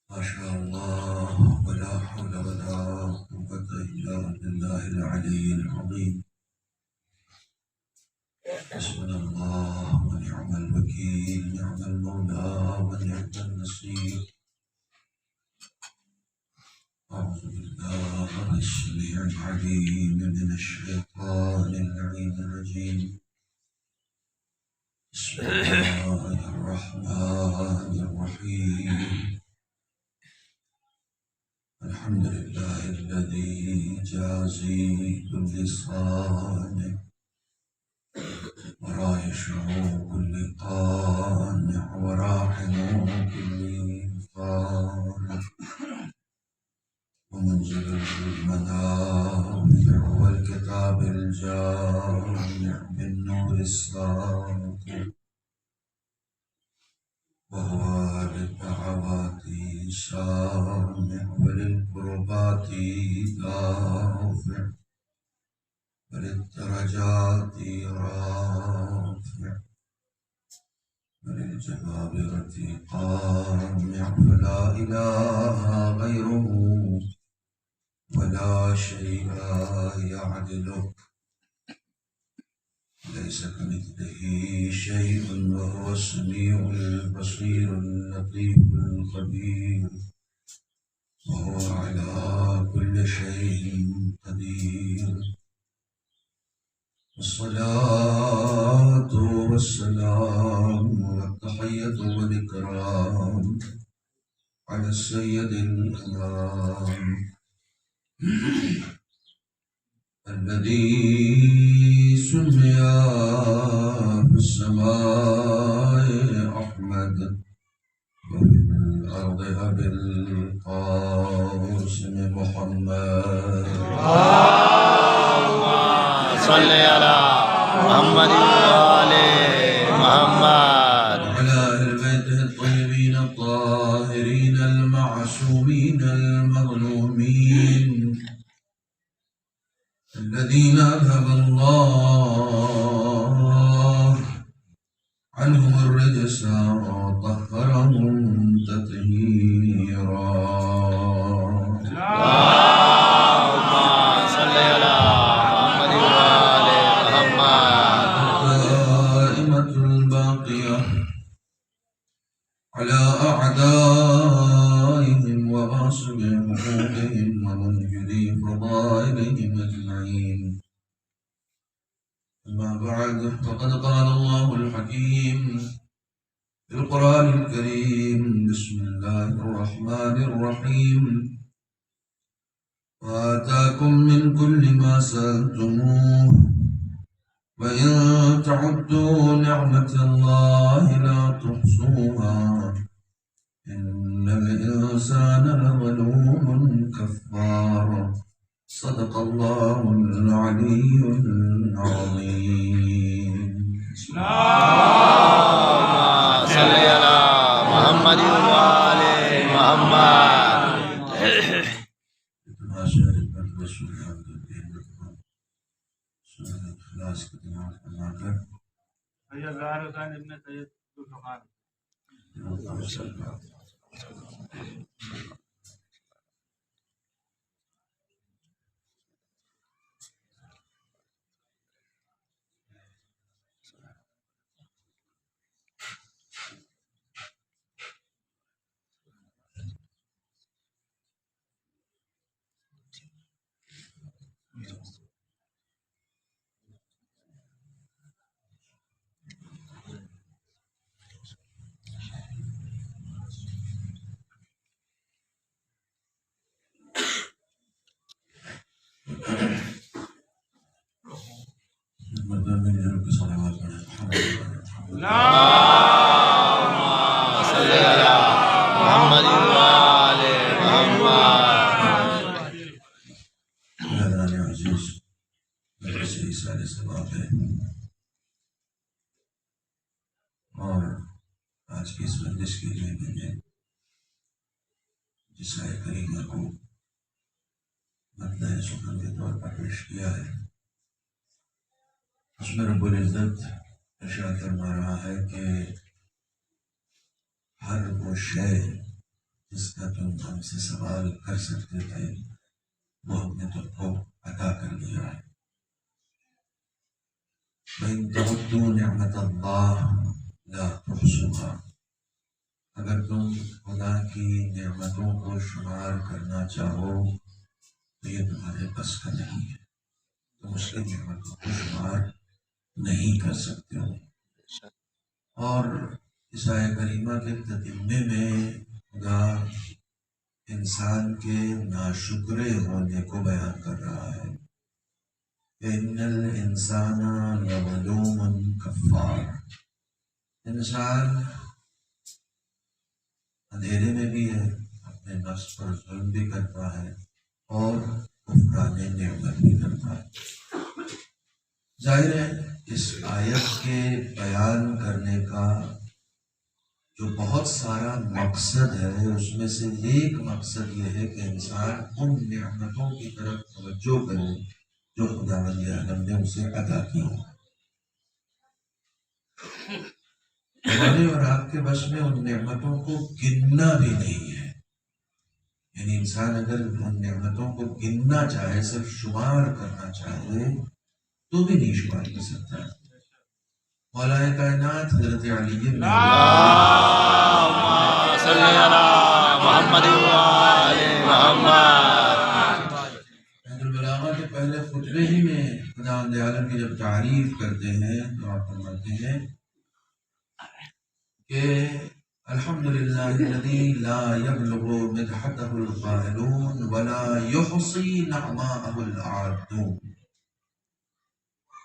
ما شاء الله ولا حول ولا قوة إلا بالله العلي العظيم. حسبنا الله ونعم الوكيل، نعم المولى ونعم النصير. أعوذ بالله السميع العليم من الشيطان اللعين الرجيم. بسم الله الرحمن الرحيم. الحمد لله الذي جازي كل صانع ورايشع كل قانع وراحم كل فانع ومنزل المنافع والكتاب الجامع بالنور الساطع وهو للدعوات سامع وللقربات دافع وللدرجات رافع وللجبابرة قامع فلا إله غيره ولا شيء يعدله. ليس كمثله شيء وهو السميع البصير اللطيف الخبير وهو على كل شيء قدير. الصلاة والسلام والتحية والإكرام على السيد الأنام الذي سمي في السماء أحمد وفي الأرض أبي القاسم محمد. صل على محمد وآل محمد وعلى أهل بيته الطيبين الطاهرين المعصومين المظلومين الذين أذهب الله عنهم الرجس وطهرهم تطهيرا. اللهم صل على محمد وآل محمد. القائمة الباقية على أعدائهم وغاصب حقوقهم ومنجلي فضائلهم أجمعين. أما بعد، فقد قال الله الحكيم في القرآن الكريم: بسم الله الرحمن الرحيم. وآتاكم من كل ما سألتموه وإن تعدوا نعمة الله لا تحصوها إن الإنسان لظلوم كفار. صدق الله العلي العظيم. اللهم صل على محمد وآل محمد. اللهم صل على محمد وآل محمد. مهربان عزیز مدرسے سال ثواب ہے، اور آج کی اس مجلس کے لیے میں نے جس آئے کریمہ کو مطلع سخن کے طور پر پیش کیا ہے، اس میں رب العزت ارشاد فرما رہا ہے کہ ہر وہ شے جس کا تم ہم سے سوال کر سکتے تھے وہ ہم نے تم کو عطا کر دیا ہے. وَإِن تَعُدُّوا نِعْمَةَ اللَّهِ لَا تُحْصُوهَا. اگر تم خدا کی نعمتوں کو شمار کرنا چاہو تو یہ تمہارے بس کا نہیں ہے. تم اس کی نعمتوں کو شمار نہیں کر سکتے ہو. اور اس آیت کریمہ کے تتمے میں خدا انسان کے ناشکرے ہونے کو بیان کر رہا ہے. إِنَّ الْإِنسَانَ لَظَلُومٌ كَفَّارٌ. انسان اندھیرے میں بھی ہے، اپنے نفس پر ظلم بھی کرتا ہے اور کفران نعمت بھی کرتا ہے. ظاہر ہے اس آیت کے بیان کرنے کا جو بہت سارا مقصد ہے اس میں سے ایک مقصد یہ ہے کہ انسان ان نعمتوں کی طرف توجہ کرے جو خداوند عالم نے اسے عطا کی. ہمارے اور آپ کے بس میں ان نعمتوں کو گننا بھی نہیں ہے. یعنی انسان اگر ان نعمتوں کو گننا چاہے، صرف شمار کرنا چاہے تو بھی نہیں شمار کر سکتا. مولا کائنات حضرت علی بن صلی اللہ محمد وآل محمد. البلاغہ کے پہلے خطبے ہی میں خداوند عالم کی جب تعریف کرتے ہیں تو آپ فرماتے ہیں کہ الحمدللہ الذی لا یبلغ مدحتہ القائلون ولا یحصی نعماءہ العادون.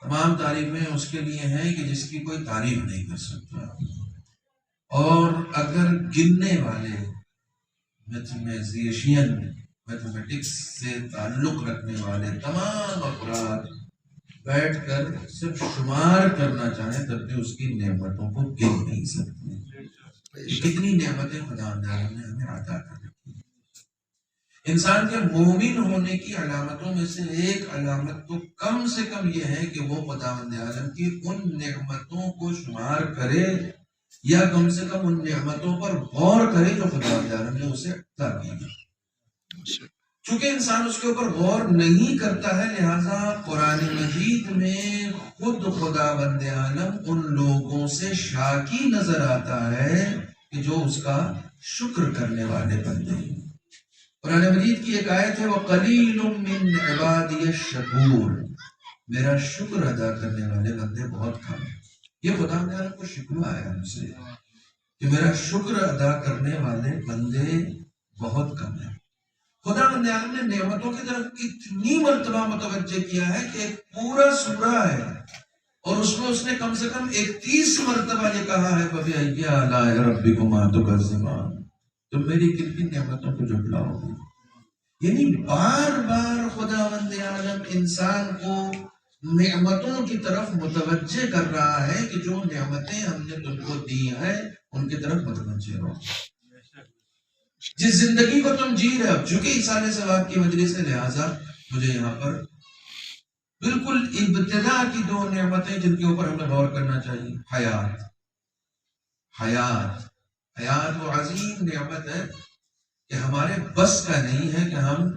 تمام تعریفیں اس کے لیے ہیں کہ جس کی کوئی تعریف نہیں کر سکتا، اور اگر گننے والے میتھمیٹکس سے تعلق رکھنے والے تمام افراد بیٹھ کر صرف شمار کرنا چاہیں تب بھی اس کی نعمتوں کو گن نہیں سکتے. کتنی نعمتیں خدا تعالیٰ نے ہمیں عطا کر رکھی ہیں. انسان کے مومن ہونے کی علامتوں میں سے ایک علامت تو کم سے کم یہ ہے کہ وہ خداوند عالم کی ان نعمتوں کو شمار کرے یا کم سے کم ان نعمتوں پر غور کرے جو خداوند عالم نے اسے عطا کی. چونکہ انسان اس کے اوپر غور نہیں کرتا ہے، لہذا قرآن مجید میں خود خداوند عالم ان لوگوں سے شاکی نظر آتا ہے کہ جو اس کا شکر کرنے والے بندے ہیں. قرآن مجید کی ایک آیت ہے وَقَلِيلٌ مِّنْ عِبَادِيَ الشَّكُورُ. میرا شکر ادا کرنے والے بندے بہت کم ہیں. یہ خدا نے آپ کو شکوہ ہے ہم سے کہ میرا شکر ادا کرنے والے بندے بہت کم ہیں. خدا بندے عالم نے نعمتوں کی طرف اتنی مرتبہ متوجہ کیا ہے کہ ایک پورا سورہ ہے اور اس میں اس نے کم سے کم 31 مرتبہ یہ کہا ہے فَبِأَيِّ آلَاءِ رَبِّكُمَا تُكَذِّبَانِ. تم میری کن کن نعمتوں کو جھٹلاؤ گے. یعنی بار بار خداوند عالم انسان کو نعمتوں کی طرف متوجہ کر رہا ہے کہ جو نعمتیں ہم نے تم کو دی ہیں ان کی طرف متوجہ رہو. جس زندگی کو تم جی رہے ہو، چونکہ ایصال ثواب کی مجلس ہے لہٰذا مجھے یہاں پر بالکل ابتدا کی دو نعمتیں جن کے اوپر ہمیں غور کرنا چاہیے. حیات وہ عظیم نعمت ہے کہ ہمارے بس کا نہیں ہے کہ ہم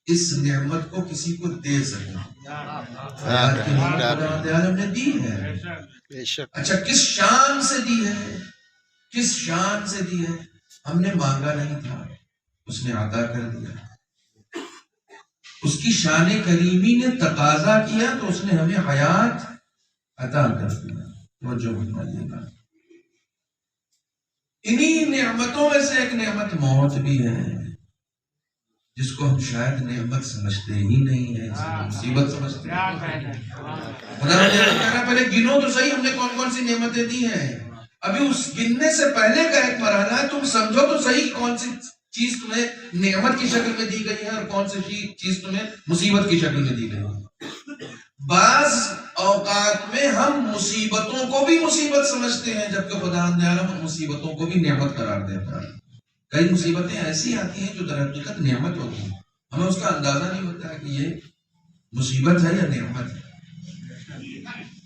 اس نعمت کو کسی کو دے سکیں. حیات کی نعمت خداوند عالم نے دی ہے. اچھا کس شان سے دی ہے؟ کس شان سے دی ہے؟ ہم نے مانگا نہیں تھا، اس نے عطا کر دیا. اس کی شان کریمی نے تقاضا کیا تو اس نے ہمیں حیات عطا کر دیا. توجہ فرمائیے گا. انہی نعمتوں میں سے ایک نعمت موت بھی ہے جس کو ہم شاید نعمت سمجھتے ہی نہیں ہیں، مصیبت سمجھتے ہیں. خدا نے کہا پہلے گنو تو صحیح ہم نے کون کون سی نعمتیں دی ہیں. ابھی اس گننے سے پہلے کا ایک مرحلہ ہے، تم سمجھو تو صحیح کون سی چیز تمہیں نعمت کی شکل میں دی گئی ہے اور کون سی چیز تمہیں مصیبت کی شکل میں دی گئی ہے. بعض اوقات میں ہم مصیبتوں کو بھی مصیبت سمجھتے ہیں جبکہ خداوند عالم ان مصیبتوں کو بھی نعمت قرار دیتا ہے. کئی مصیبتیں ایسی آتی ہیں جو در حقیقت نعمت ہوتی ہیں، ہمیں اس کا اندازہ نہیں ہوتا ہے کہ یہ مصیبت ہے یا نعمت ہے.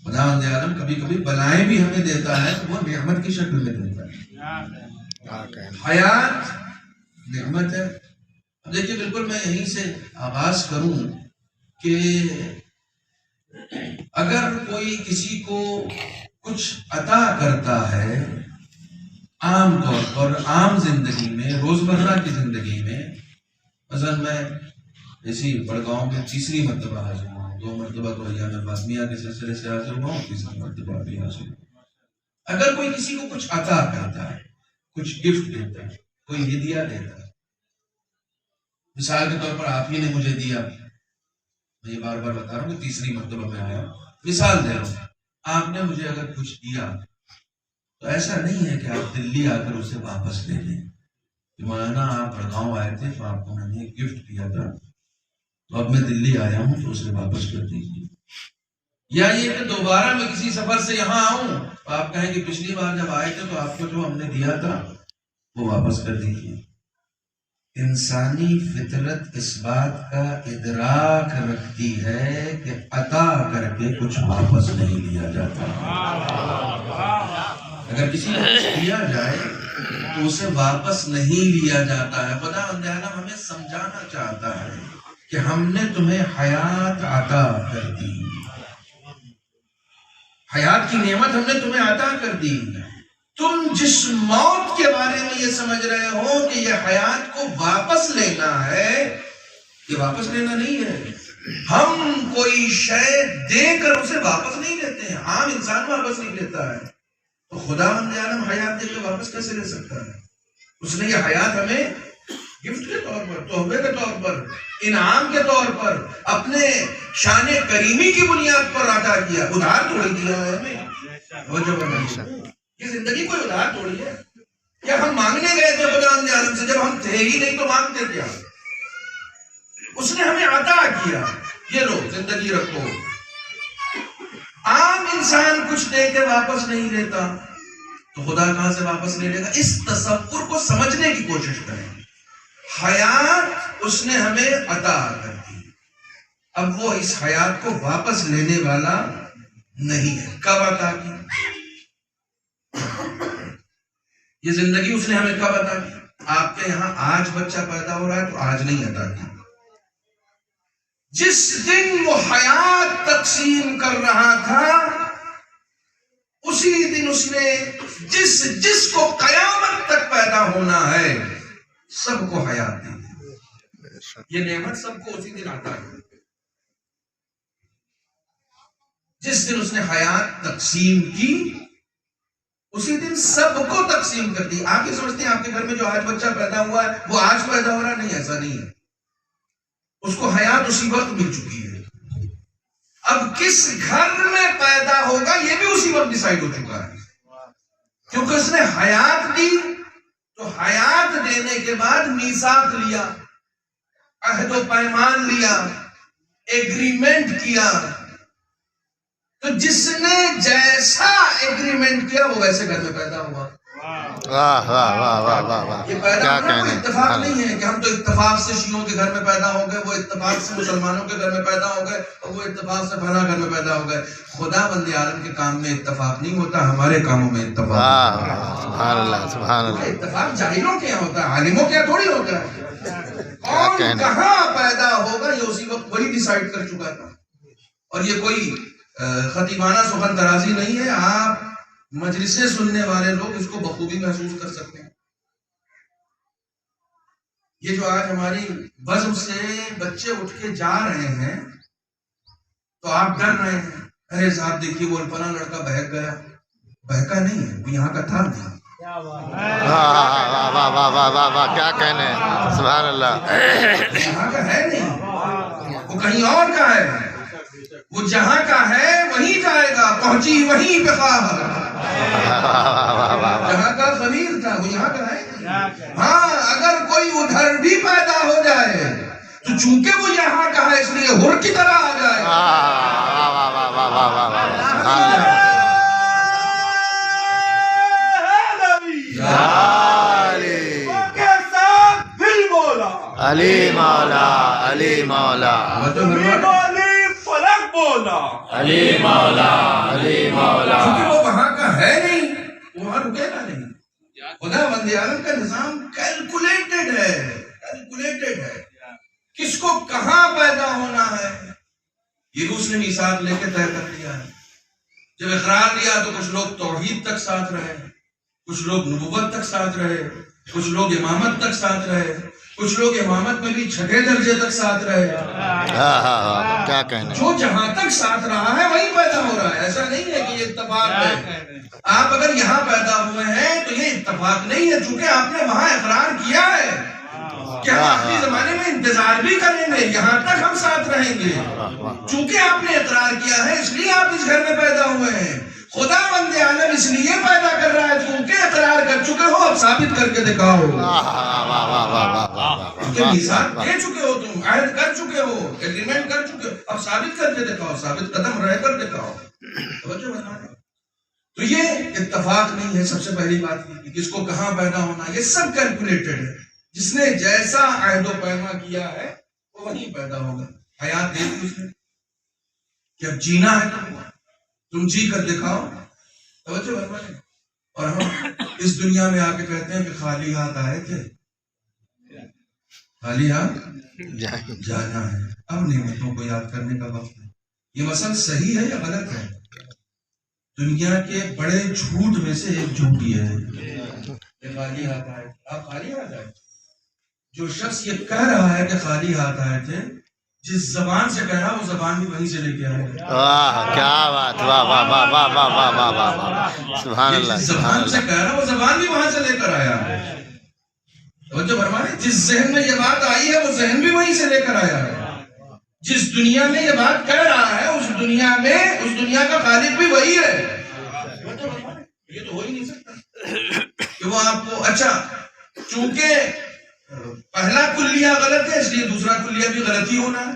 خداوند عالم کبھی کبھی بلائیں بھی ہمیں دیتا ہے تو وہ نعمت کی شکل میں دیتا ہے. حیات نعمت ہے. اب دیکھیے بالکل میں یہیں سے آغاز کروں کہ اگر کوئی کسی کو کچھ عطا کرتا ہے عام طور پر عام زندگی میں روزمرہ کی زندگی میں، مثلا میں اسی بڑگاؤں میں تیسری مرتبہ حاضر ہوا ہوں، 2 مرتبہ تو ایام باطمیہ کے سلسلے سے حاضر ہوا ہوں، تیسری مرتبہ بھی حاضر ہوا. اگر کوئی کسی کو کچھ عطا کرتا ہے، کچھ گفٹ دیتا ہے، کوئی ہدیہ دیتا ہے، مثال کے طور پر آپ ہی نے مجھے دیا، میں یہ بار بار بتا رہا ہوں کہ تیسری مرتبہ میں آیا ہوں، مثال دے رہا ہوں، آپ نے مجھے اگر کچھ دیا تو ایسا نہیں ہے کہ آپ دلی آ کر اسے واپس لے لیں کہ مولانا آپ بڑگاؤں آئے تھے تو آپ کو میں نے ایک گفٹ دیا تھا تو اب میں دلی آیا ہوں تو اسے واپس کر دیجیے. یا یہ کہ دوبارہ میں کسی سفر سے یہاں آؤں تو آپ کہیں کہ پچھلی بار جب آئے تھے تو آپ کو جو ہم نے دیا تھا وہ واپس کر دیجیے. انسانی فطرت اس بات کا ادراک رکھتی ہے کہ عطا کر کے کچھ واپس نہیں لیا جاتا. اگر کسی کو کچھ دیا جائے تو اسے واپس نہیں لیا جاتا ہے. خدا تعالیٰ ہمیں سمجھانا چاہتا ہے کہ ہم نے تمہیں حیات عطا کر دی، حیات کی نعمت ہم نے تمہیں عطا کر دی. تم جس موت کے بارے میں یہ سمجھ رہے ہو کہ یہ حیات کو واپس لینا ہے، یہ واپس لینا نہیں ہے. ہم کوئی شے دے کر اسے واپس نہیں لیتے ہیں، عام انسان واپس نہیں لیتا ہے. تو خدا بند عالم حیات دے کے واپس کیسے لے سکتا ہے؟ اس نے یہ حیات ہمیں گفٹ کے طور پر، تحفے کے طور پر، انعام کے طور پر، اپنے شان کریمی کی بنیاد پر عطا کیا. ادھار تھوڑی دیا ہے ہمیں. یہ زندگی کوئی ادھار تھوڑی ہے. کیا ہم مانگنے گئے تھے خدا بند عالم سے؟ جب ہم تھے ہی نہیں تو مانگتے کیا؟ اس نے ہمیں عطا کیا، یہ لو زندگی رکھو. عام انسان کچھ دے کے واپس نہیں لیتا تو خدا کہاں سے واپس لے لے گا؟ اس تصور کو سمجھنے کی کوشش کریں. حیات اس نے ہمیں عطا کر دی، اب وہ اس حیات کو واپس لینے والا نہیں ہے. کب عطا کی؟ یہ زندگی اس نے ہمیں کب عطا کی؟ آپ کے یہاں آج بچہ پیدا ہو رہا ہے تو آج نہیں عطا کی. جس دن وہ حیات تقسیم کر رہا تھا اسی دن اس نے جس کو قیامت تک پیدا ہونا ہے سب کو حیات دی. یہ نعمت سب کو اسی دن عطا کی. جس دن اس نے حیات تقسیم کی اسی دن سب کو تقسیم کر دی. آپ یہ سمجھتے ہیں آپ کے گھر میں جو آج بچہ پیدا ہوا ہے وہ آج پیدا ہو رہا ہے؟ نہیں، ایسا نہیں ہے. اس کو حیات اسی وقت مل چکی ہے. اب کس گھر میں پیدا ہوگا یہ بھی اسی وقت ڈیسائیڈ ہو چکا ہے، کیونکہ اس نے حیات دی. تو حیات دینے کے بعد میثاق لیا، عہد و پیمان لیا، ایگریمنٹ کیا. تو جس نے جیسا ایگریمنٹ کیا وہ ویسے گھر میں پیدا ہوا. واہ واہ واہ واہ واہ واہ، یہ پیدا کیا ہونا کوئی کہنے. اتفاق نہیں ہے کہ ہم تو اتفاق سے شیعوں کے گھر میں پیدا ہو گئے، وہ اتفاق سے مسلمانوں کے گھر میں پیدا ہو گئے، اور وہ اتفاق سے فلاں گھر میں پیدا ہو گئے. خدا بند عالم کے کام میں اتفاق نہیں ہوتا، ہمارے کاموں میں اتفاق واہ ہوتا ہے. سبحان اللہ سبحان اللہ. اتفاق جاہلوں کے یہاں ہوتا ہے، عالموں کے یہاں تھوڑی ہوتا ہے. کون کہاں پیدا ہوگا یہ اسی وقت وہی ڈیسائیڈ کر چکا تھا. اور یہ کوئی خطیبانہ سخن درازی نہیں ہے، آپ مجلسیں سننے والے لوگ اس کو بخوبی محسوس کر سکتے ہیں. یہ جو آج ہماری بزم سے بچے اٹھ کے جا رہے ہیں تو آپ ڈر رہے ہیں، ارے صاحب دیکھیے وہ فلاں لڑکا بہک گیا. بہکا نہیں ہے، وہ یہاں کا تھا نہیں. واہ واہ واہ واہ واہ واہ واہ، کیا کہنے. سبحان اللہ. یہاں کا ہے نہیں، وہ کہیں اور کا ہے. وہ جہاں کا ہے وہیں جائے گا، پہنچی وہیں پہ خواہ. جہاں کا خمیر تھا وہ یہاں کا ہے. ہاں اگر کوئی ادھر بھی پیدا ہو جائے تو چونکہ وہ یہاں کا ہے اس لیے ہر کی طرح آ جائے. علی مولا علی مولا فلک بولا علی مولا علی مولا. کیونکہ وہ وہاں کا ہے نہیں، وہاں رکے گا نہیں. خدا بند عالم کا نظام کیلکولیٹڈ ہے. کیلکولیٹڈ ہے، کس کو کہاں پیدا ہونا ہے یہ بھی اس نے میثاق لے کے طے کر لیا ہے۔ جب اقرار لیا تو کچھ لوگ توحید تک ساتھ رہے، کچھ لوگ نبوت تک ساتھ رہے، کچھ لوگ امامت تک ساتھ رہے، کچھ لوگ امامت میں بھی چھٹے درجے تک ساتھ رہے۔ کیا کہنے، جو جہاں تک ساتھ رہا ہے وہی پیدا ہو رہا ہے، ایسا نہیں ہے کہ یہ اتفاق ہے۔ آپ اگر یہاں پیدا ہوئے ہیں تو یہ اتفاق نہیں ہے، چونکہ آپ نے وہاں اقرار کیا ہے کہ ہم آخری زمانے میں انتظار بھی کریں گے، یہاں تک ہم ساتھ رہیں گے۔ چونکہ آپ نے اقرار کیا ہے اس لیے آپ اس گھر میں پیدا ہوئے ہیں۔ خدا بند عالم اس لیے پیدا کر رہا ہے کیونکہ اقرار کر چکے ہو، اب ثابت کر کے دکھاؤ۔ کیونکہ میثاق دے چکے ہو، تم عہد کر چکے ہو، ایگریمنٹ کر چکے ہو، اب ثابت کر کے دکھاؤ، ثابت قدم رہ کر دکھاؤ۔ تو یہ اتفاق نہیں ہے۔ سب سے پہلی بات یہ کہ کس کو کہاں پیدا ہونا، یہ سب کیلکولیٹڈ ہے۔ جس نے جیسا عہد و پیما کیا ہے وہ وہیں پیدا ہوگا۔ حیات دے دی اس نے کہ اب جینا ہے تم جی کر دکھاؤ۔ توجہ فرمائیں۔ اور ہم اس دنیا میں آ کے کہتے ہیں کہ خالی ہاتھ آئے تھے، خالی ہاتھ جانا ہے۔ اب نعمتوں کو یاد کرنے کا وقت ہے۔ یہ مسئلہ صحیح ہے یا غلط ہے؟ دنیا کے بڑے جھوٹ میں سے ایک جھوٹ یہ ہے کہ خالی ہاتھ آئے، آپ خالی ہاتھ آئے۔ جو شخص یہ کہہ رہا ہے کہ خالی ہاتھ آئے تھے، جس زبان سے کہہ رہا وہ زبان بھی وہیں سے لے کے آئے۔ واہ کیا بات، واہ واہ واہ واہ واہ واہ واہ واہ واہ، سبحان اللہ۔ جس زبان سے کہہ رہا وہ زبان بھی وہاں سے لے کر آیا۔ توجہ فرمائیں، جس ذہن میں یہ بات آئی ہے وہ ذہن بھی وہیں سے لے کر آیا ہے۔ جس دنیا میں یہ بات کہہ رہا ہے اس دنیا میں اس دنیا کا خالق بھی وہی ہے۔ یہ تو ہو ہی نہیں سکتا کہ وہ آپ کو، اچھا چونکہ پہلا کلیہ غلط ہے اس لیے دوسرا کلیہ بھی غلط ہی ہونا ہے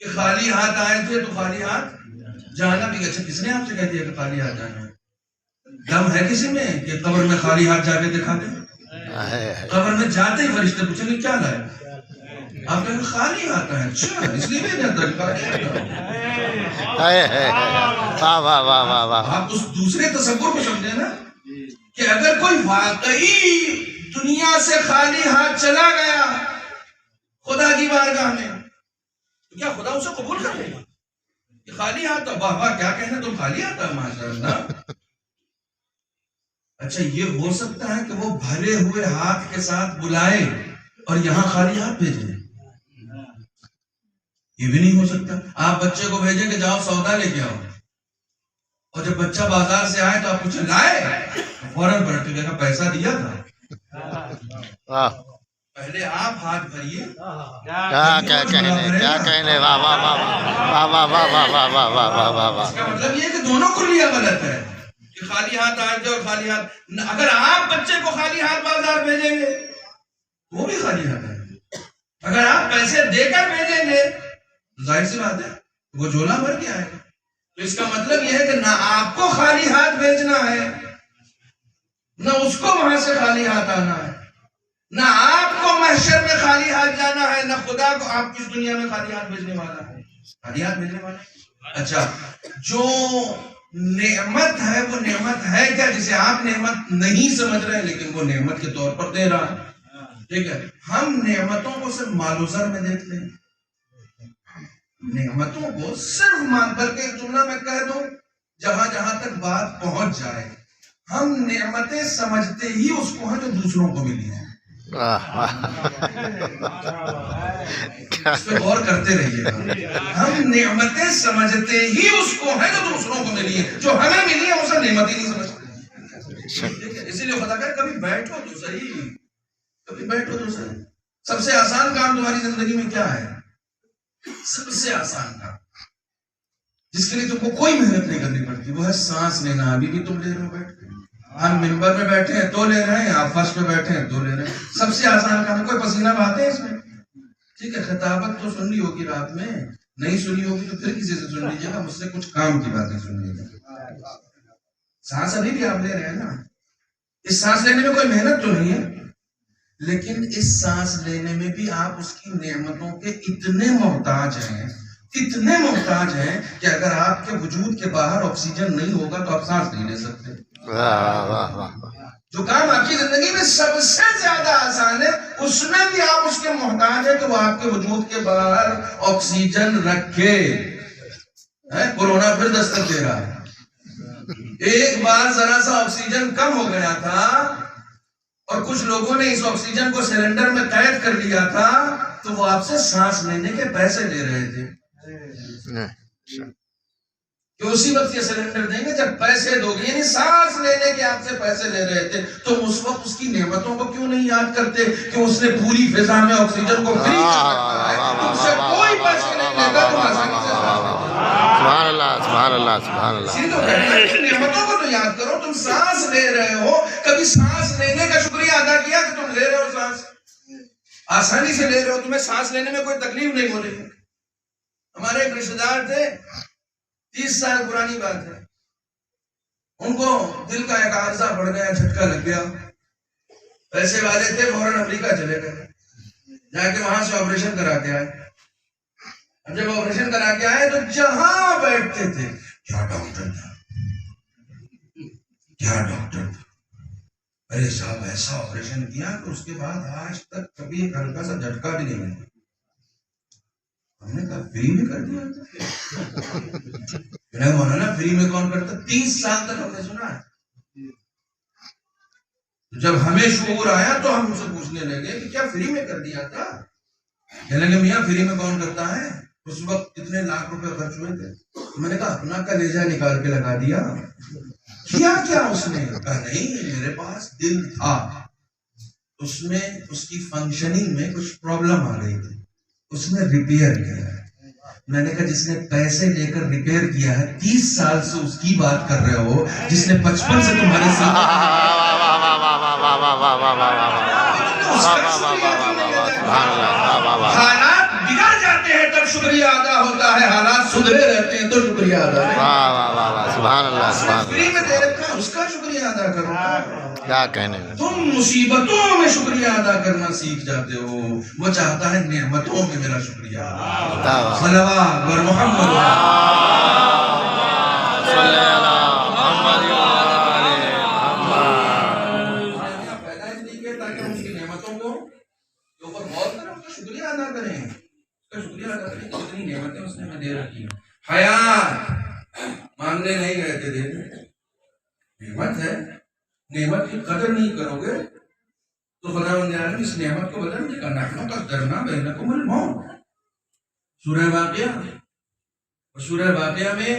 کہ خالی ہاتھ آئے تھے تو خالی ہاتھ جانا بھی۔ اچھا کس نے آپ سے کہہ دیا کہ خالی ہاتھ جانا ہے؟ دم ہے کسی میں کہ قبر میں خالی ہاتھ جا کے دکھا دیں؟ قبر میں جاتے ہی فرشتے پوچھیں گے کیا لائے؟ آپ کہیں خالی ہاتھ ہے، اچھا اس لیے بھی آپ اس دوسرے تصور کو سمجھیں نا کہ اگر کوئی واقعی دنیا سے خالی ہاتھ چلا گیا خدا کی بارگاہ میں تو کیا خدا اسے قبول کر لے گا؟ کہ خالی ہاتھ، واہ واہ کیا کہنا تم خالی ہاتھ ہے، ماشاء اللہ۔ اچھا یہ ہو سکتا ہے کہ وہ بھرے ہوئے ہاتھ کے ساتھ بلائے اور یہاں خالی ہاتھ بھیجیں؟ یہ بھی نہیں ہو سکتا۔ آپ بچے کو بھیجیں کہ جاؤ سودا لے کے آؤ، اور جب بچہ بازار سے آئے تو آپ پوچھیں لائے، فوراً پلٹ کے کہا پیسہ دیا تھا۔ پہلے آپ ہاتھ بھریے۔ کیا کہنے، واہ واہ واہ واہ واہ واہ واہ واہ واہ واہ واہ واہ واہ۔ اس کا مطلب یہ کہ دونوں کلیہ غلط ہے کہ خالی ہاتھ آئے تھے اور خالی ہاتھ۔ اگر آپ بچے کو خالی ہاتھ بازار بھیجیں گے وہ بھی خالی ہاتھ ہے، اگر آپ پیسے دے کر بھیجیں گے ظاہر سی بات ہے وہ جھولا بھر کے آئے گا۔ تو اس کا مطلب یہ ہے کہ نہ آپ کو خالی ہاتھ بھیجنا ہے نہ اس کو وہاں سے خالی ہاتھ آنا ہے، نہ آپ کو محشر میں خالی ہاتھ جانا ہے، نہ خدا کو آپ کی دنیا میں خالی ہاتھ بھیجنے والا ہے۔ خالی ہاتھ بھیجنے والا، اچھا جو نعمت ہے وہ نعمت ہے کیا جسے آپ نعمت نہیں سمجھ رہے لیکن وہ نعمت کے طور پر دے رہا ہے؟ ٹھیک ہے، ہم نعمتوں کو صرف مال و زر میں دیکھتے ہیں، نعمتوں کو صرف مان کر کے جملہ میں کہہ دو جہاں جہاں تک بات پہنچ جائے، ہم نعمتیں سمجھتے ہی اس کو ہیں جو دوسروں کو ملی ہیں۔ اس پہ غور کرتے رہیے، ہم نعمتیں سمجھتے ہی اس کو ہیں جو دوسروں کو ملی ہیں، جو ہمیں ملی ہے اسے نعمت ہی نہیں سمجھتے۔ اسی لیے خدا کہے کبھی بیٹھو تو صحیح، کبھی بیٹھو تو صحیح۔ سب سے آسان کام تمہاری زندگی میں کیا ہے؟ سب سے آسان کام جس کے لیے تم کو کوئی محنت نہیں کرنی پڑتی وہ ہے سانس لینا۔ ابھی بھی تم لے رہے ہو بیٹھ کے، ہم ممبر میں بیٹھے ہیں تو لے رہے ہیں، آپ فرش پہ بیٹھے ہیں تو لے رہے ہیں۔ سب سے آسان کام ہے، کوئی پسینہ بہاتے ہیں اس میں؟ ٹھیک ہے، خطابت تو سن لی ہوگی رات میں، نہیں سنی ہوگی تو پھر کسی سے سن لیجیے گا، مجھ سے کچھ کام کی باتیں سن لیجیے گا۔ سانس ابھی بھی آپ لے رہے ہیں نا، اس سانس لینے میں کوئی محنت تو نہیں ہے، لیکن اس سانس لینے میں بھی آپ اس کی نعمتوں کے اتنے محتاج ہیں کہ اگر آپ کے وجود کے باہر آکسیجن نہیں ہوگا تو آپ سانس نہیں لے سکتے۔ جو کام آپ کی زندگی میں سب سے زیادہ آسان ہے اس میں بھی آپ اس کے محتاج ہیں کہ وہ آپ کے وجود کے باہر آکسیجن رکھے. کورونا پھر دستک دے رہا ہے. ایک بار ذرا سا آکسیجن کم ہو گیا تھا اور کچھ لوگوں نے اس آکسیجن کو سلنڈر میں قید کر لیا تھا تو وہ آپ سے سانس لینے کے پیسے لے رہے تھے کہ اسی وقت یہ سلنڈر دیں گے جب پیسے دو گے. یعنی سانس لینے کے آپ سے پیسے لے رہے تھے تو اس وقت اس کی نعمتوں کو کیوں نہیں یاد کرتے کہ اس نے پوری فضا میں آکسیجن کو فری کر رکھا ہے, تم سے کوئی پیسے نہیں لیتا, تم آسانی سے سبحان اللہ سبحان اللہ سبحان اللہ. اسی تو کہتا ہے کہ نعمتوں کو تو یاد کرو. تم سانس لے رہے ہو, کبھی سانس لینے کا شکریہ ادا کیا کہ تم لے رہے ہو سانس, آسانی سے لے رہے ہو, تمہیں سانس لینے میں کوئی تکلیف نہیں ہو رہی ہے. ہمارے ایک رشتے دار تھے, 30 سال پرانی بات ہے, ان کو دل کا ایک عارضہ پڑ گیا, جھٹکا لگ گیا, پیسے والے تھے, فوراً امریکہ چلے گئے, جا کے وہاں سے آپریشن کرا کے آئے. اب جب آپریشن کرا کے آئے تو جہاں بیٹھتے تھے, کیا ڈاکٹر تھا, کیا ڈاکٹر تھا, ارے صاحب ایسا آپریشن کیا کہ اس کے بعد آج تک کبھی ایک ہلکا سا جھٹکا بھی نہیں ملا. ہم نے کہا فری میں کر دیا, مولانا فری میں کون کرتا, 30 سال تک ہم نے سنا ہے. جب ہمیں شعور آیا تو ہم ان سے پوچھنے لگے کہ کیا فری میں کر دیا تھا؟ کہنے لگے میاں فری میں کون کرتا ہے, اس وقت کتنے لاکھ روپے خرچ ہوئے تھے. میں نے کہا اپنا کلیجہ نکال کے لگا دیا. کیا اس نے کہا نہیں, میرے پاس دل تھا, اس میں اس کی فنکشننگ میں کچھ پرابلم آ گئی تھی, اس نے ریپیئر کیا ہے. میں نے کہا جس نے پیسے لے کر ریپیئر کیا ہے 30 سال سے اس کی بات کر رہے ہو, جس نے 55 سے تمہارے ساتھ حالات بگڑ جاتے ہیں تب شکریہ ادا ہوتا ہے, حالات سدھرے رہتے ہیں تو شکریہ ادا نہیں. سبحان اللہ سبحان فری میں دے رکھا, اس کا شکریہ ادا کرو. کیا کہنے میں, تم مصیبتوں میں شکریہ ادا کرنا سیکھ جاتے ہو, وہ چاہتا ہے نعمتوں میں میرا شکریہ ادا. صلوات بر محمد صلی اللہ محمد پیدا اس لیے کیا تاکہ ہم اس کی نعمتوں کو اوپر غور کریں, اس کا شکریہ ادا کریں, اس کا شکریہ ادا کریں. کتنی نعمتیں اس نے ہمیں دے رکھی ہیں. حیات مانگنے نہیں گئے تھے, دیکھیں نعمت ہے, نعمت کی قدر نہیں کرو گے تو خداوند عالم اس نعمت کو بدل دے گا. نحن قدرنا بینکم الموت, سورہ واقعہ, اور سورہ واقعہ میں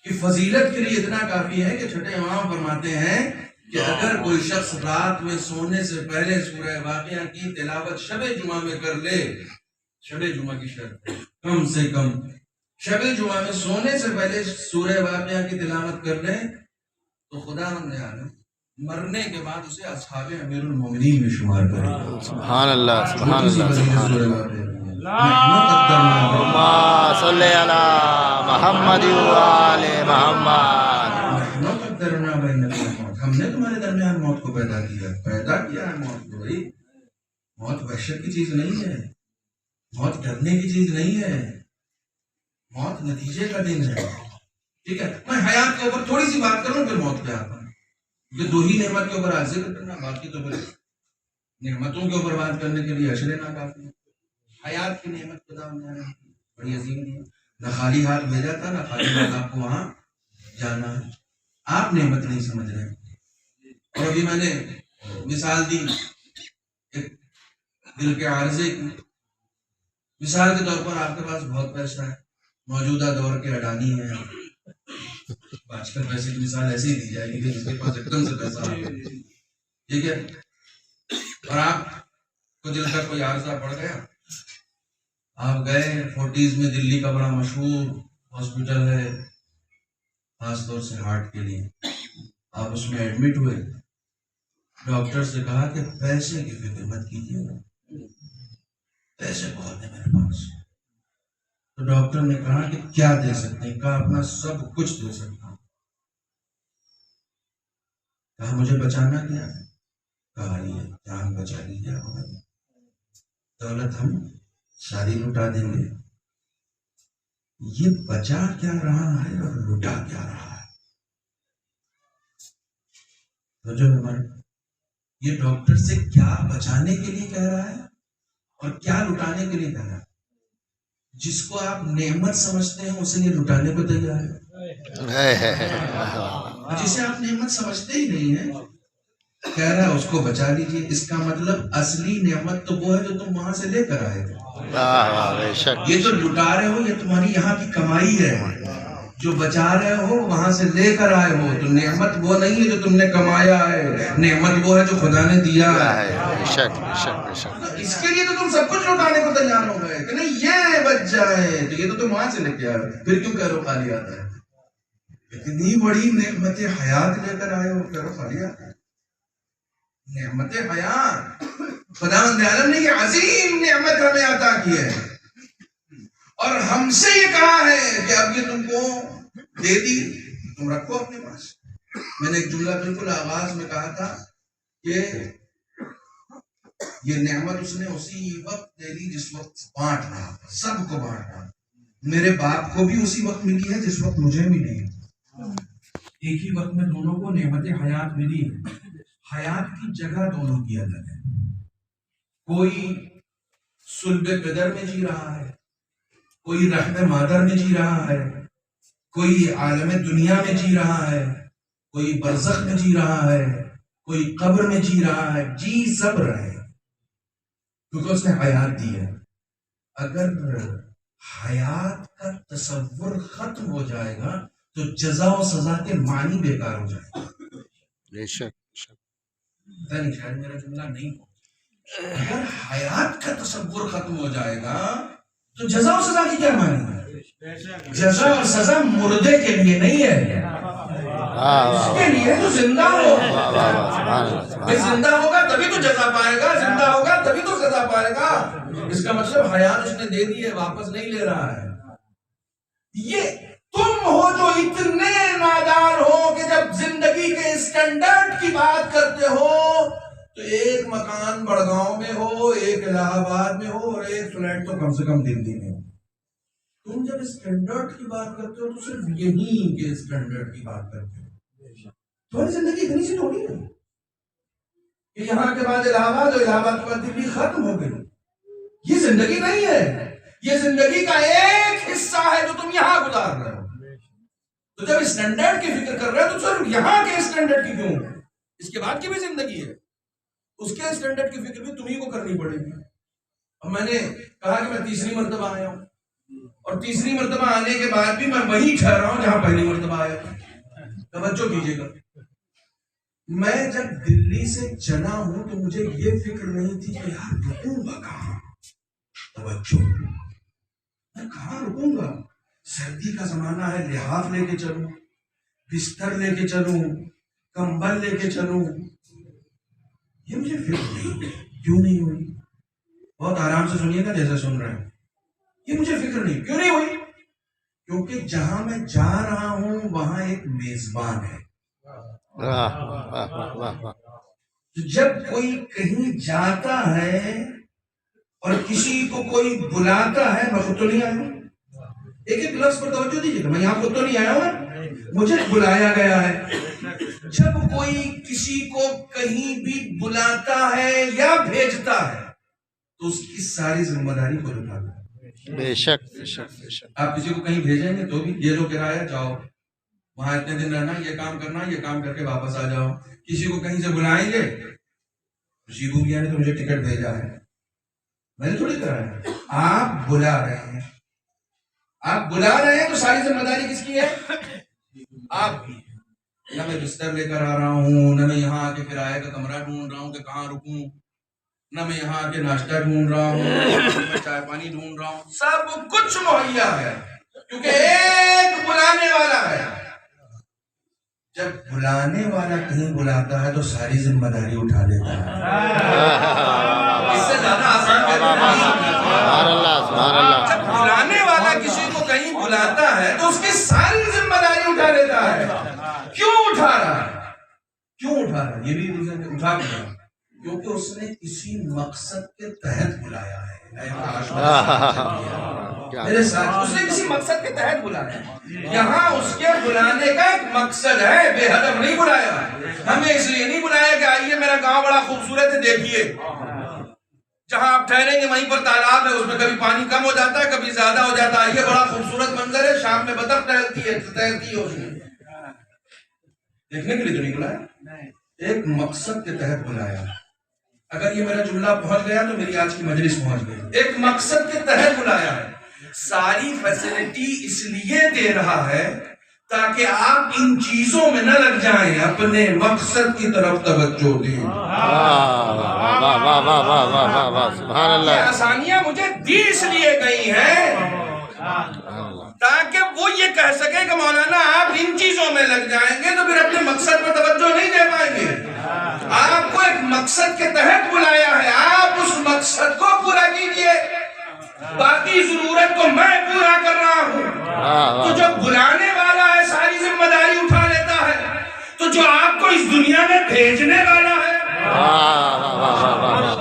کی فضیلت کے لیے اتنا کافی ہے کہ چھٹے امام فرماتے ہیں کہ اگر کوئی شخص رات میں سونے سے پہلے سورہ واقعہ کی تلاوت شب جمعہ میں کر لے, شب جمعہ کی شرط کم سے کم شب جمعہ میں سونے سے پہلے سورہ واقعہ کی تلاوت کر لے تو خداوند عالم مرنے کے بعد اسے اصحاب امیر المومنین میں شمار کرے گا. سبحان اللہ سبحان اللہ سبحان اللہ. اللہم صلی علی محمد وآل محمد. نحن قدرنا بینکم الموت, ہم نے تمہارے درمیان موت کو پیدا کیا ہے موت کو. بھائی موت وحشت کی چیز نہیں ہے, موت ڈرنے کی چیز نہیں ہے, موت نتیجے کا دن ہے. ٹھیک ہے, میں حیات کے اوپر تھوڑی سی بات کروں پھر موت پہ آتا ہوں. یہ دو ہی نعمت کے اوپر آج ذکر کرنا, باقی تو پھر نعمتوں کے اوپر بات کرنے کے لیے اشرے ناکافی ہے. حیات کی نعمت خدا نے بڑی عظیم دی, نہ خالی ہاتھ بھیجا تھا, نہ خالی ہاتھ آپ کو وہاں جانا ہے. آپ نعمت نہیں سمجھ رہے. اور ابھی میں نے مثال دی ایک دل کے عارضے کی. مثال کے طور پر آپ کے پاس بہت پیسہ ہے, موجودہ دور کے اڈانی ہیں, آج کل پیسے کی مثال ایسے ہی دی جائے گی کہ جس کے پاس ایک دم سے پیسہ آ گیا, ٹھیک ہے, اور آپ کو دل کا کوئی عارضہ پڑ گیا, آپ گئے 40s میں دلی کا بڑا مشہور ہاسپٹل ہے خاص طور سے ہارٹ کے لیے, آپ اس میں ایڈمٹ ہوئے. ڈاکٹر سے کہا کہ پیسے کی فکر مت کیجیے گا, پیسے بہت ہیں میرے پاس. تو ڈاکٹر نے کہا کہ کیا دے سکتے ہیں؟ کہا اپنا سب کچھ دے سکتا ہوں. کہا مجھے بچانا کیا ہے؟ کہا یہ جان بچا لیجیے ہماری, دولت ہم ساری لٹا دیں گے. یہ بچا کیا رہا ہے اور لٹا کیا رہا ہے؟ تو جو ہمارے یہ ڈاکٹر سے کیا بچانے کے لیے کہہ رہا ہے اور کیا لٹانے کے لیے کہہ رہا ہے. جس کو آپ نعمت سمجھتے ہیں اسے یہ لٹانے کو تیار ہے. جسے آپ نعمت سمجھتے ہی نہیں ہیں کہہ رہا ہے اس کو بچا لیجیے. اس کا مطلب اصلی نعمت تو وہ ہے جو تم وہاں سے لے کر آئے ہو. یہ تو لٹا رہے ہو، یہ تمہاری یہاں کی کمائی ہے. جو بچا رہے ہو وہاں سے لے کر آئے ہو. تو نعمت وہ نہیں ہے جو تم نے کمایا ہے، نعمت وہ ہے جو خدا نے دیا ہے. اس کے لیے تو تم سب کچھ لوٹانے کو تیار ہو گئے کہ نہیں یہ بچ جائے. تو یہ تو تم وہاں سے لے کے آئے، پھر کیوں کہہ رہے ہو خالی آتا ہے؟ اتنی بڑی نعمت حیات لے کر آئے ہو، کہہ رہے ہو خالی آتا ہے. نعمت حیات خداوند عالم نے یہ عظیم نعمت ہمیں عطا کی ہے اور ہم سے یہ کہا ہے کہ اب یہ تم کو دے دی، تم رکھو اپنے پاس. میں نے ایک جملہ بالکل آغاز میں کہا تھا کہ یہ نعمت اس نے اسی وقت دے دی جس وقت بانٹنا، سب کو بانٹنا. میرے باپ کو بھی اسی وقت ملی ہے جس وقت مجھے ملی ہے. ایک ہی وقت میں دونوں کو نعمت حیات ملی ہے. حیات کی جگہ دونوں کی الگ ہے. کوئی صلب قدر میں جی رہا ہے، کوئی رحم مادر میں جی رہا ہے، کوئی عالم دنیا میں جی رہا ہے، کوئی برزخ میں جی رہا ہے، کوئی قبر میں جی رہا ہے. جی سب رہے کیونکہ اس نے حیات دی ہے. اگر حیات کا تصور ختم ہو جائے گا تو جزا و سزا کے معنی بیکار ہو جائے گا. بے شک. پتہ نہیں شاید میرا جملہ نہیں ہو. اگر حیات کا تصور ختم ہو جائے گا تو جزا و سزا کی کیا معنی ہے؟ جزا اور سزا مردے کے لیے نہیں ہے، اس کے لیے تو زندہ ہو. زندہ ہوگا تبھی تو جزا پائے گا، زندہ ہوگا تبھی تو سزا پائے گا. اس کا مطلب حیات اس نے دے دی ہے، واپس نہیں لے رہا ہے. یہ تم ہو جو اتنے نادار ہو کہ جب زندگی کے اسٹینڈرڈ کی بات کرتے ہو تو ایک مکان بڑگاؤں میں ہو، ایک الہ آباد میں ہو اور ایک فلیٹ تو کم سے کم دلی میں ہو. تم جب اسٹینڈرڈ کی بات کرتے ہو تو صرف یہی کے اسٹینڈرڈ کی بات کرتے ہو. تمہاری زندگی اتنی سی تھوڑی ہے کہ یہاں کے بعد الہ آباد اور الہ آباد کے بعد دلی ختم ہو گئی. یہ زندگی نہیں ہے، یہ زندگی کا ایک حصہ ہے جو تم یہاں گزار رہے ہو. تو جب اسٹینڈرڈ کی فکر کر رہے ہو تو صرف یہاں کے اسٹینڈرڈ کی کیوں؟ اس کے بعد کی بھی زندگی ہے، اس کے اسٹینڈرڈ کی فکر بھی تمہیں کو کرنی پڑے گی. اور میں نے کہا کہ میں تیسری مرتبہ آیا ہوں اور تیسری مرتبہ آنے کے بعد بھی میں وہیں ٹھہرا ہوں جہاں پہلی مرتبہ آیا تھا. توجہ کیجیے گا، میں جب دلی سے چلا ہوں تو مجھے یہ فکر نہیں تھی کہ یار رکوں گا کہاں. توجہ، میں کہاں رکوں گا؟ سردی کا زمانہ ہے، لحاف لے کے چلوں، بستر لے کے چلوں، کمبل لے کے چلوں. یہ مجھے فکر نہیں، کیوں نہیں ہوئی؟ بہت آرام سے سنیے گا جیسے سن رہے ہیں. یہ مجھے فکر نہیں، کیوں نہیں ہوئی؟ کیونکہ جہاں میں جا رہا ہوں وہاں ایک میزبان ہے. جب کوئی کہیں جاتا ہے اور کسی کو کوئی بلاتا ہے، میں خود تو نہیں آیا ہوں. ایک ایک لفظ پر توجہ دیجیے گا، میں یہاں خود تو نہیں آیا ہوں، مجھے بلایا گیا ہے. جب کوئی کسی کو کہیں بھی بلاتا ہے یا بھیجتا ہے تو اس کی ساری ذمہ داری خود اٹھاتا ہے. بے شک بے شک بے شک. آپ کسی کو کہیں بھیجیں گے تو بھی یہ لو کرایہ، جاؤ وہاں اتنے دن رہنا، یہ کام کرنا، یہ کام کر کے واپس آ جاؤ. کسی کو کہیں سے بلائیں گے، شیبو کیا نے تو مجھے ٹکٹ بھیجا ہے، میں نے تھوڑی کرایا. آپ بلا رہے ہیں، آپ بلا رہے ہیں تو ساری ذمہ داری کس کی ہے؟ آپ کی. نہ میں بستر لے کر آ رہا ہوں، نہ میں یہاں آ کے کرایہ کا کمرہ ڈھونڈ رہا ہوں کہ کہاں رکوں، نہ میں یہاں آ کے ناشتہ ڈھونڈ رہا ہوں، نہ میں چائے پانی ڈھونڈ رہا ہوں. سب کچھ مہیا ہے کیونکہ ایک بلانے والا ہے. جب بلانے والا کہیں بلاتا ہے تو ساری ذمہ داری اٹھا لیتا ہے. اس سے زیادہ آسان جب بلانے والا کسی کو کہیں بلاتا ہے تو اس کی ساری ذمہ داری اٹھا لیتا ہے. کیوں اٹھا رہا ہے؟ کیوں اٹھا رہا ہے؟ یہ بھی ریزن اٹھا کر، کیونکہ اس نے کسی مقصد کے تحت بلایا ہے. میرے ساتھ اس نے کسی مقصد کے تحت بلایا ہے. یہاں اس کے بلانے کا ایک مقصد ہے، بے ہدف نہیں بلایا. ہمیں اس لیے نہیں بلایا کہ آئیے میرا گاؤں بڑا خوبصورت دیکھیے، جہاں آپ ٹھہریں گے وہیں پر تالاب ہے، اس میں کبھی پانی کم ہو جاتا ہے، کبھی زیادہ ہو جاتا ہے. یہ بڑا خوبصورت منظر ہے. شام میں بطخ ٹہلتی ہے، تیرتی ہے اس میں. دیکھنے کے لیے تو نکلا ہے، ایک مقصد کے تحت بلایا. اگر یہ میرا جملہ پہنچ گیا تو میری آج کی مجلس پہنچ گئی. ایک مقصد کے تحت بلایا ہے. ساری فیسلٹی اس لیے دے رہا ہے تاکہ آپ ان چیزوں میں نہ لگ جائیں، اپنے مقصد کی طرف توجہ دیں. سبحان اللہ. یہ آسانیاں مجھے دی اس لیے گئی ہیں تاکہ وہ یہ کہہ سکے کہ مولانا آپ ان چیزوں میں لگ جائیں گے تو پھر اپنے مقصد پر توجہ نہیں دے پائیں گے. آپ کو ایک مقصد کے تحت بلایا ہے، آپ اس مقصد کو پورا کیجئے، باقی ضرورت کو میں پورا کر رہا ہوں. تو جو بلانے والا ہے ساری ذمہ داری اٹھا لیتا ہے، تو جو آپ کو اس دنیا میں بھیجنے والا ہے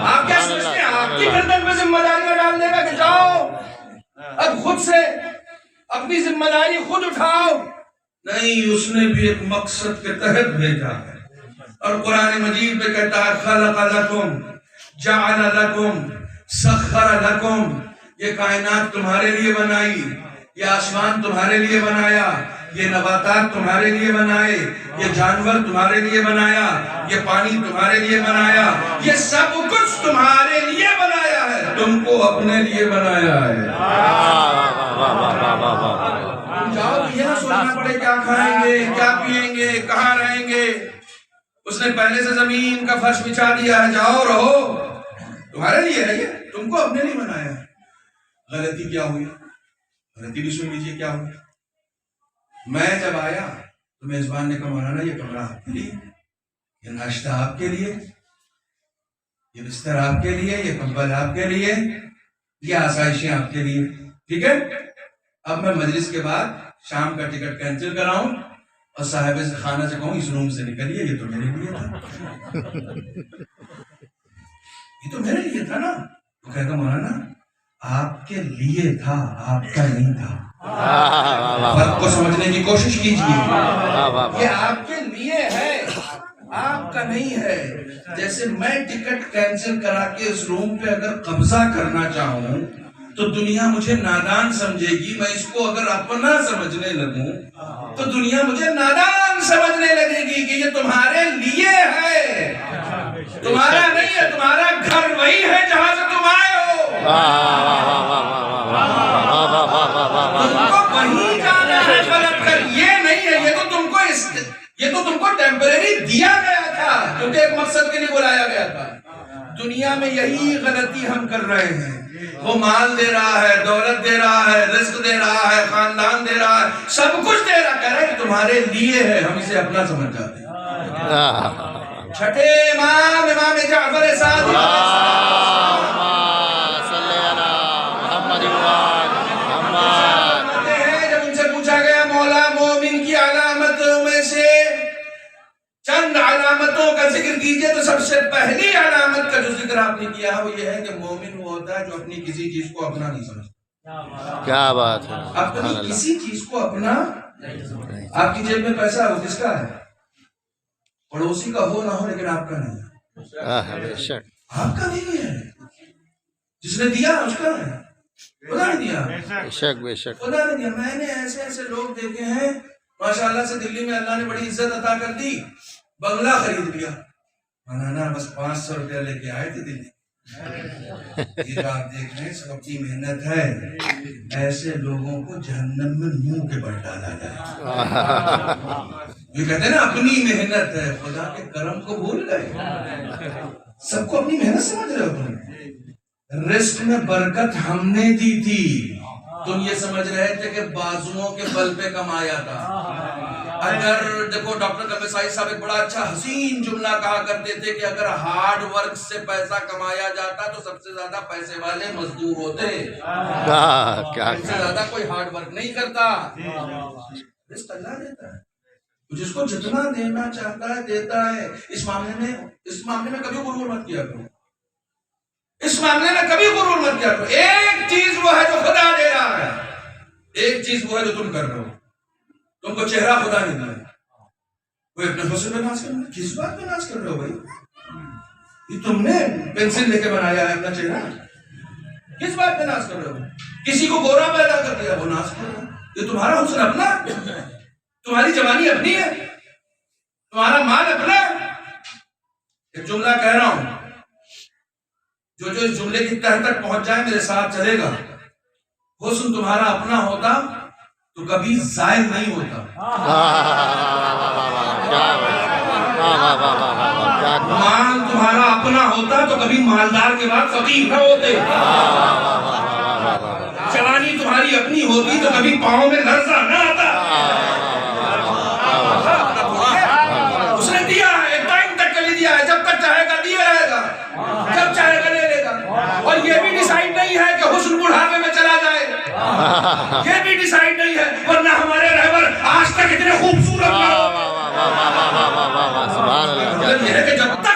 آپ کیا سمجھتے ہیں آپ کی گردن میں ذمہ داریاں ڈال دے گا کہ جاؤ اب خود سے اپنی ذمہ داری خود اٹھاؤ؟ نہیں، اس نے بھی ایک مقصد کے تحت بھیجا ہے. اور قرآن مجید پہ کہتا ہے خلق لکم جعل لکم سخر لکم. یہ کائنات تمہارے لیے بنائی، یہ آسمان تمہارے لیے بنایا، یہ نباتات تمہارے لیے بنائے، یہ جانور تمہارے لیے بنایا، یہ پانی تمہارے لیے بنایا، یہ سب کچھ تمہارے لیے بنایا ہے، تم کو اپنے لیے بنایا ہے. جاؤ یہ نہ سوچنا پڑے کیا کھائیں گے، کیا پیئیں گے، کہاں رہیں گے. اس نے پہلے سے زمین کا فرش بچھا دیا ہے، جاؤ رہو، تمہارے لیے ہے، یہ تم کو اپنے لیے بنایا ہے. غلطی کیا ہوئی؟ غلطی بھی سن لیجیے کیا ہوئی. میں جب آیا تو میزبان نے کہا مولانا یہ کمرہ آپ کے لیے، یہ ناشتہ آپ کے لیے، یہ بستر آپ کے لیے، یہ کمبل آپ کے لیے، یہ آسائشیں آپ کے لیے. ٹھیک ہے، اب میں مجلس کے بعد شام کا ٹکٹ کینسل کراؤں اور صاحب خانہ سے کہوں اس روم سے نکلیے، یہ تو میرے لیے تھا، یہ تو میرے لیے تھا نا. وہ کہتا مولانا آپ کے لیے تھا، آپ کا نہیں تھا. فرق کو سمجھنے کی کوشش کیجیے. یہ آپ کے لیے ہے، آپ کا نہیں ہے. جیسے میں ٹکٹ کینسل کرا کے اس روم پہ اگر قبضہ کرنا چاہوں تو دنیا مجھے نادان سمجھے گی. میں اس کو اگر اپنا سمجھنے لگوں تو دنیا مجھے نادان سمجھنے لگے گی کہ یہ تمہارے لیے ہے، تمہارا نہیں ہے. تمہارا گھر وہی ہے جہاں سے تم آئے ہو، تم کو وہیں جانا ہے غلط کر. یہ نہیں ہے، یہ تو تم کو ٹیمپریری دیا گیا تھا کیونکہ ایک مقصد کے لیے بلایا گیا تھا. دنیا میں یہی غلطی ہم کر رہے ہیں. وہ مال دے رہا ہے، دولت دے رہا ہے، رزق دے رہا ہے، خاندان دے رہا ہے، سب کچھ دے رہا ہے، کہہ رہے ہیں تمہارے لیے ہے. ہم اسے اپنا سمجھ جاتے ہیں. چھٹے امام جعفر صادق جب ان سے پوچھا گیا مولا مومن کی علامتوں میں سے چند علامتوں کا ذکر کیجئے تو سب سے پہلی علامت کا جو ذکر آپ نے کیا ہے وہ یہ ہے کہ مومن وہ ہوتا ہے جو اپنی کسی چیز کو اپنا نہیں سمجھتا. کیا بات ہے، اپنی کسی چیز کو اپنا. آپ کی جیب میں پیسہ ہو کس کا ہے؟ پڑوسی کا ہو نہ ہو لیکن آپ کا نہیں ہے. آپ کا نہیں ہے، جس نے دیا اس کا ہے، خدا نے دیا. بے شک خدا نے دیا. میں نے ایسے ایسے لوگ دیکھے ہیں ماشاءاللہ سے دلی میں اللہ نے بڑی عزت عطا کر دی، بنگلہ خرید لیا. مولانا بس 500 روپیہ لے کے آئے تھے دلی. یہ جو آپ دیکھ رہے ہیں سب اپنی محنت ہے. ایسے لوگوں کو جہنم میں منہ کے بل ڈالا جائے. یہ کہتے ہیں نا اپنی محنت ہے، خدا کے کرم کو بھول گئے. سب کو اپنی محنت سمجھ رہے ہو تم. رزق میں برکت ہم نے دی تھی، تم یہ سمجھ رہے تھے کہ بازوؤں کے بل پہ کمایا تھا. اگر دیکھو ڈاکٹر کبیسائی صاحب ایک بڑا اچھا حسین جملہ کہا کرتے تھے کہ اگر ہارڈ ورک سے پیسہ کمایا جاتا تو سب سے زیادہ پیسے والے مزدور ہوتے. سب سے زیادہ کوئی ہارڈ ورک نہیں کرتا. رزق اللہ دیتا ہے، جس کو جتنا دینا چاہتا ہے دیتا ہے. اس معاملے میں کبھی غرور مت کیا کرو. اس معاملے میں کبھی غرور مت کیا کرو. ایک چیز وہ ہے جو خدا دے رہا ہے، ایک چیز وہ ہے جو تم کر رہے ہو. تم کو چہرہ خدا نہیں دیا. کوئی اپنے حسن پہ ناز کر رہا ہے، کس بات پہ ناز کر رہے ہو بھائی؟ یہ تم نے پینسل لے کے بنایا ہے اپنا چہرہ؟ کس بات پہ ناز کر رہے ہو؟ کسی کو گورا پیدا کر دیا وہ ناز کر رہا ہے؟ یہ تمہارا حسن اپنا، تمہاری جوانی اپنی ہے، تمہارا مال اپنا ہے۔ ایک جملہ کہہ رہا ہوں، جو اس جملے کی تہ تک پہنچ جائے میرے ساتھ چلے گا۔ حسن تمہارا اپنا ہوتا تو کبھی زائل نہیں ہوتا، مال تمہارا اپنا ہوتا تو کبھی مالدار کے بعد فقیر نہ ہوتے، جوانی تمہاری اپنی ہوتی تو کبھی پاؤں میں لرزہ نہ آتا۔ اس نے دیا ہے، ایک ٹائم تک کے لیے دیا ہے، جب تک چاہے گا دیا رہے گا، جب چاہے گا لے لے گا۔ اور یہ بھی ڈیسائیڈ نہیں ہے کہ حسن بڑھاپے میں چلا جائے، یہ بھی ڈیسائیڈ نہیں ہے، ورنہ ہمارے رہبر آج تک اتنے خوبصورت نہ ہو۔ مطلب یہ ہے کہ جب تک